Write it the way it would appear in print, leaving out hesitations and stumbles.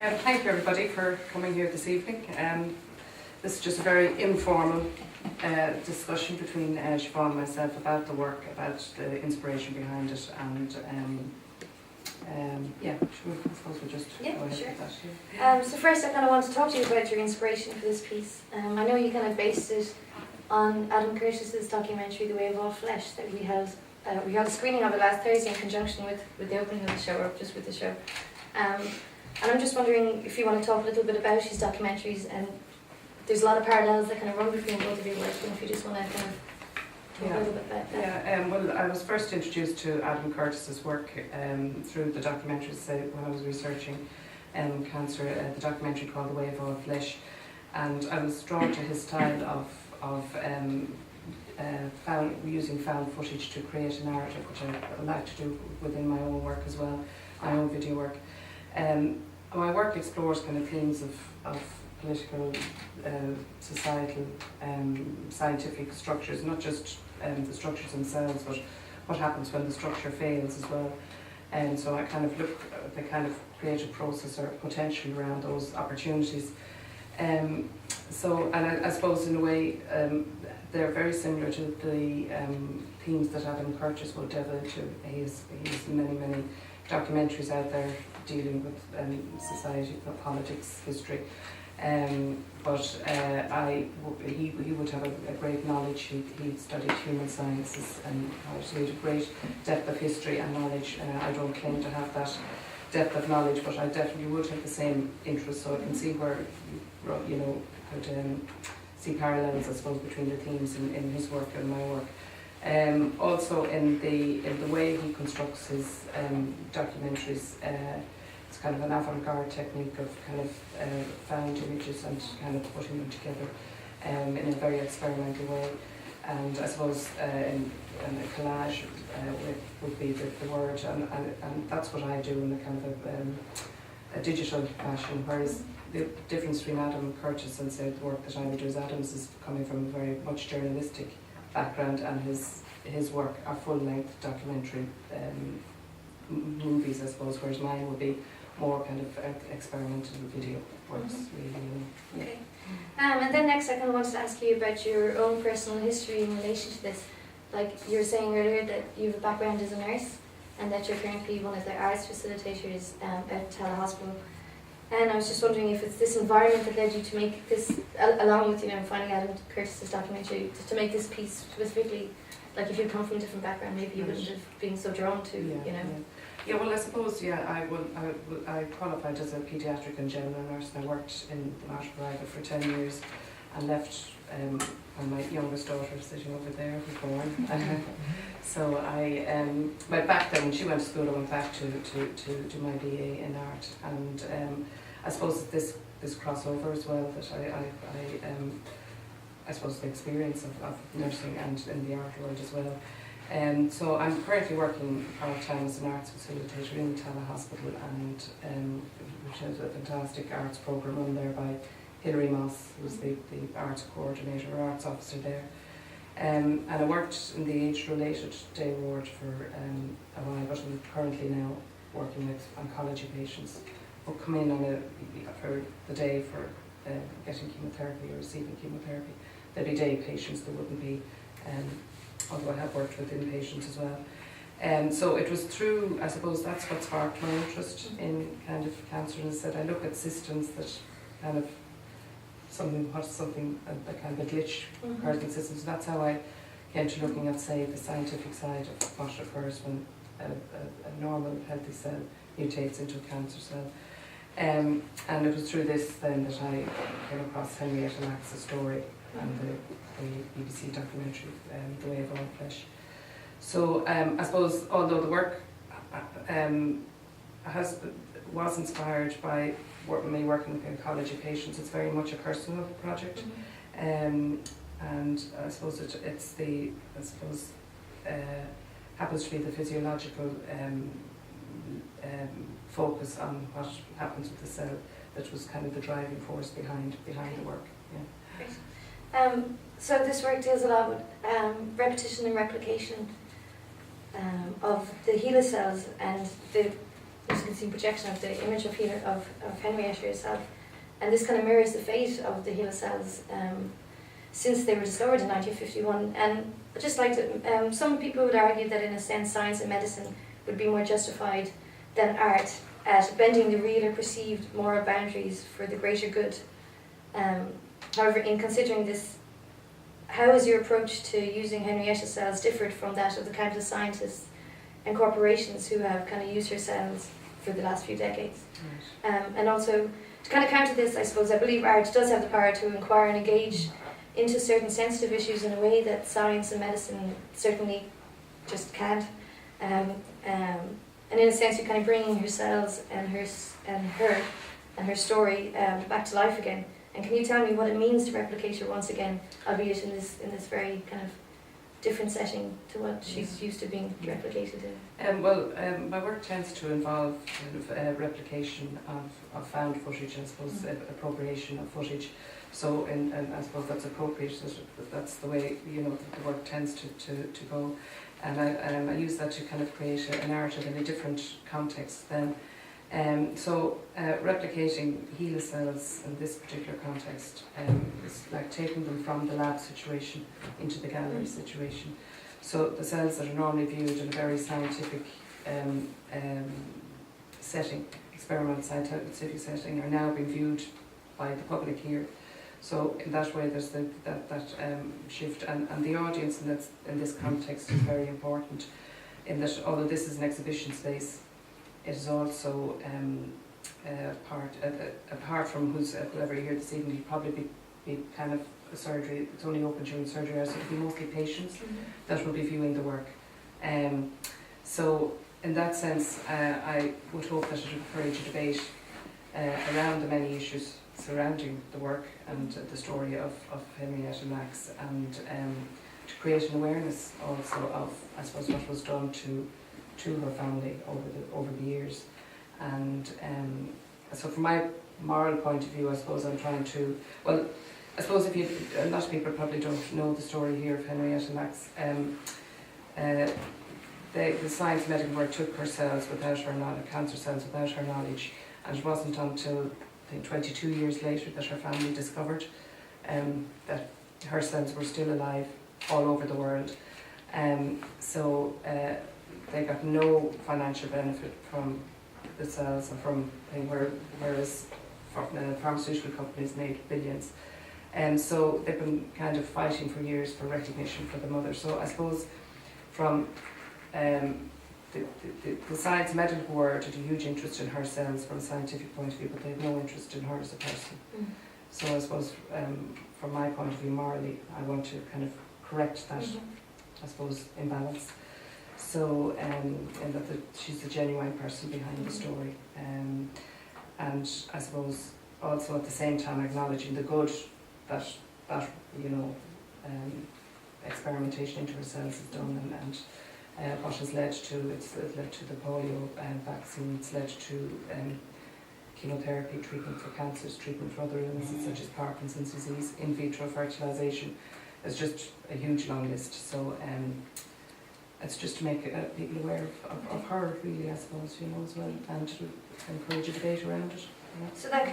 Thank you everybody for coming here this evening. This is just a very informal discussion between Siobhan and myself about the work, about the inspiration behind it, and I suppose we'll just go ahead with that. Yeah. So first I kind of want to talk to you about your inspiration for this piece. I know you kind of based it on Adam Curtis's documentary The Way of All Flesh that we had a screening of it last Thursday in conjunction with the opening of the show, or just with the show. And I'm just wondering if you want to talk a little bit about his documentaries, and there's a lot of parallels that kind of run between both of your work, and if you just want to kind of talk a little bit about that. Well, I was first introduced to Adam Curtis's work through the documentaries when I was researching cancer, the documentary called The Way of All Flesh, and I was drawn to his style of using found footage to create a narrative, which I like to do within my own work as well, my own video work. My work explores kind of themes of political, societal, scientific structures, not just the structures themselves, but what happens when the structure fails as well. And so I kind of look at the kind of creative process or potential around those opportunities. And I suppose in a way they're very similar to the themes that Adam Curtis will delve into. He has many documentaries out there dealing with society, politics, history. But he would have a great knowledge. He studied human sciences and he had a great depth of history and knowledge. I don't claim to have that depth of knowledge, but I definitely would have the same interest, so I can see where could see parallels, I suppose, between the themes in his work and my work. Also in the way he constructs his documentaries, it's kind of an avant-garde technique of kind of found images and kind of putting them together in a very experimental way. And I suppose in a collage would be the word, and that's what I do in a kind of a digital fashion, whereas the difference between Adam Curtis and say the work that I would do as Adam's is coming from a very much journalistic background, and his work are full-length documentary movies, I suppose, whereas mine would be more kind of experimental video works, really. Okay. And then next I kind of wanted to ask you about your own personal history in relation to this. Like you were saying earlier that you have a background as a nurse and that you're currently one of the arts facilitators at Tala Hospital. And I was just wondering if it's this environment that led you to make this, along with finding Adam Curtis's documentary, to make this piece specifically. Like if you come from a different background, maybe you wouldn't have been so drawn to, Yeah, well, I suppose, I qualified as a paediatric and general nurse, and I worked in the Marshall Private for 10 years and left when my youngest daughter, sitting over there, was born. So I went back then, when she went to school, I went back to do my BA in art, and I suppose this crossover as well, that I suppose the experience of nursing and in the art world as well. So I'm currently working part-time as an arts facilitator in Tala Hospital, and which has a fantastic arts programme run there by Hilary Moss, who's the arts coordinator or arts officer there. And I worked in the age-related day ward for a while, but I'm currently now working with oncology patients who come in for the day for getting chemotherapy or receiving chemotherapy. They'd be day patients, they wouldn't be, although I have worked with inpatients as well. So it was through, I suppose that's what sparked my interest in kind of cancer, and said I look at systems that kind of a kind of a glitch occurs in systems. So that's how I came to looking at, say, the scientific side of what occurs when a normal healthy cell mutates into a cancer cell. And it was through this then that I came across Henrietta Lacks' story and the BBC documentary, The Way of All Flesh. So I suppose, although the work was inspired by me working with oncology patients, it's very much a personal project. And I suppose happens to be the physiological focus on what happens with the cell that was kind of the driving force behind the work. Yeah. So this work deals a lot with repetition and replication of the HeLa cells, and there's you can see projection of the image of Henrietta herself. And this kind of mirrors the fate of the HeLa cells since they were discovered in 1951. And I'd just like to, some people would argue that in a sense science and medicine would be more justified than art at bending the real or perceived moral boundaries for the greater good. However, in considering this, how is your approach to using Henrietta cells different from that of the countless scientists and corporations who have kind of used her cells for the last few decades? Right. And also, to kind of counter this, I suppose, I believe art does have the power to inquire and engage into certain sensitive issues in a way that science and medicine certainly just can't. And in a sense, you're kind of bringing her cells and her story back to life again. And can you tell me what it means to replicate her once again, albeit in this very kind of different setting to what she's used to being replicated in? My work tends to involve kind of replication of found footage, I suppose, appropriation of footage. So, and I suppose that's appropriate. That's the way the work tends to go. And I use that to kind of create a narrative in a different context then. Replicating HeLa cells in this particular context is like taking them from the lab situation into the gallery situation. So the cells that are normally viewed in a very scientific setting, experimental scientific setting, are now being viewed by the public here. So in that way there's that shift, and the audience in this context is very important, in that although this is an exhibition space, it is also apart from whoever here this evening, you'd probably be kind of a surgery, it's only open during surgery hours, so it'll be mostly patients that will be viewing the work. So in that sense, I would hope that it would encourage a debate around the many issues surrounding the work and the story of Henrietta Lacks, and to create an awareness also of, I suppose, what was done to her family over the years. And so from my moral point of view, I suppose I'm trying to, well, I suppose if a lot of people probably don't know the story here of Henrietta Lacks. The science medical work took her cells without her knowledge, cancer cells without her knowledge, and it wasn't until I think 22 years later that her family discovered that her cells were still alive all over the world. They got no financial benefit from the cells, and whereas pharmaceutical companies made billions. And so they've been kind of fighting for years for recognition for the mother. So I suppose from the science medical world had a huge interest in her cells from a scientific point of view, but they have no interest in her as a person. So I suppose from my point of view, morally, I want to kind of correct that, I suppose, imbalance. So, and that she's the genuine person behind the story. And I suppose also at the same time acknowledging the good that experimentation into her cells has done, and what has led to, it's led to the polio vaccine, it's led to chemotherapy, treatment for cancers, treatment for other illnesses such as Parkinson's disease, in vitro fertilisation. It's just a huge long list. So it's just to make people aware of her, really, I suppose, as well, and to encourage a debate around it. So that